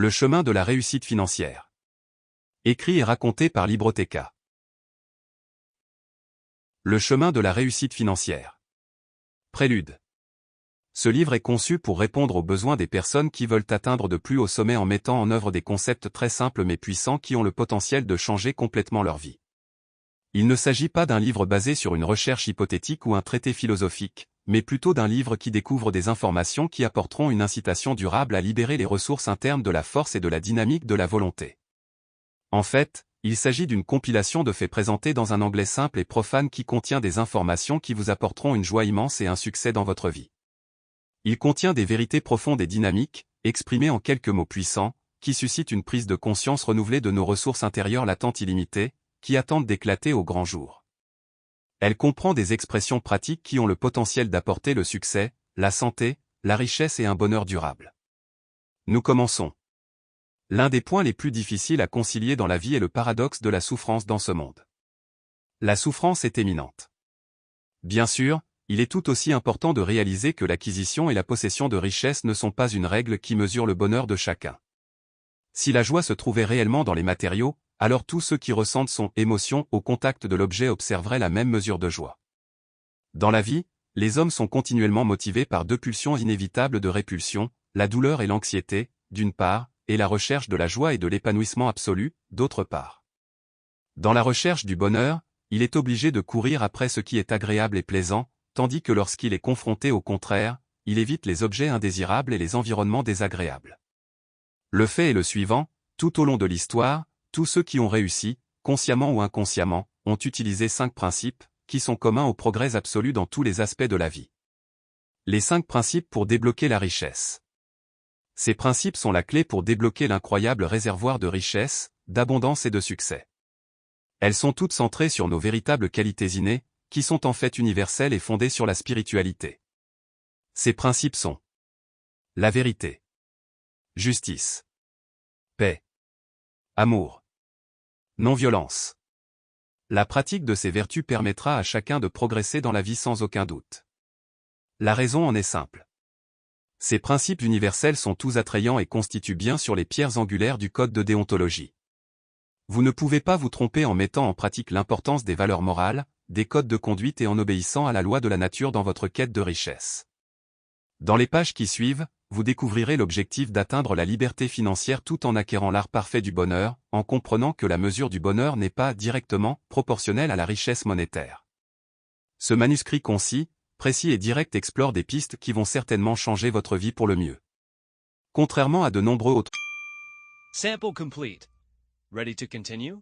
Le chemin de la réussite financière. Écrit et raconté par Libroteca. Le chemin de la réussite financière. Prélude. Ce livre est conçu pour répondre aux besoins des personnes qui veulent atteindre de plus hauts sommets en mettant en œuvre des concepts très simples mais puissants qui ont le potentiel de changer complètement leur vie. Il ne s'agit pas d'un livre basé sur une recherche hypothétique ou un traité philosophique, mais plutôt d'un livre qui découvre des informations qui apporteront une incitation durable à libérer les ressources internes de la force et de la dynamique de la volonté. En fait, il s'agit d'une compilation de faits présentés dans un anglais simple et profane qui contient des informations qui vous apporteront une joie immense et un succès dans votre vie. Il contient des vérités profondes et dynamiques, exprimées en quelques mots puissants, qui suscitent une prise de conscience renouvelée de nos ressources intérieures latentes illimitées, qui attendent d'éclater au grand jour. Elle comprend des expressions pratiques qui ont le potentiel d'apporter le succès, la santé, la richesse et un bonheur durable. Nous commençons. L'un des points les plus difficiles à concilier dans la vie est le paradoxe de la souffrance dans ce monde. La souffrance est éminente. Bien sûr, il est tout aussi important de réaliser que l'acquisition et la possession de richesses ne sont pas une règle qui mesure le bonheur de chacun. Si la joie se trouvait réellement dans les matériaux, alors tous ceux qui ressentent son émotion au contact de l'objet observeraient la même mesure de joie. Dans la vie, les hommes sont continuellement motivés par deux pulsions inévitables de répulsion, la douleur et l'anxiété, d'une part, et la recherche de la joie et de l'épanouissement absolu, d'autre part. Dans la recherche du bonheur, il est obligé de courir après ce qui est agréable et plaisant, tandis que lorsqu'il est confronté au contraire, il évite les objets indésirables et les environnements désagréables. Le fait est le suivant, tout au long de l'histoire, tous ceux qui ont réussi, consciemment ou inconsciemment, ont utilisé 5 principes, qui sont communs au progrès absolu dans tous les aspects de la vie. Les 5 principes pour débloquer la richesse. Ces principes sont la clé pour débloquer l'incroyable réservoir de richesse, d'abondance et de succès. Elles sont toutes centrées sur nos véritables qualités innées, qui sont en fait universelles et fondées sur la spiritualité. Ces principes sont la vérité, justice, paix, amour, non-violence. La pratique de ces vertus permettra à chacun de progresser dans la vie sans aucun doute. La raison en est simple. Ces principes universels sont tous attrayants et constituent bien sur les pierres angulaires du code de déontologie. Vous ne pouvez pas vous tromper en mettant en pratique l'importance des valeurs morales, des codes de conduite et en obéissant à la loi de la nature dans votre quête de richesse. Dans les pages qui suivent, vous découvrirez l'objectif d'atteindre la liberté financière tout en acquérant l'art parfait du bonheur, en comprenant que la mesure du bonheur n'est pas directement proportionnelle à la richesse monétaire. Ce manuscrit concis, précis et direct explore des pistes qui vont certainement changer votre vie pour le mieux. Contrairement à de nombreux autres. Sample complete. Ready to continue?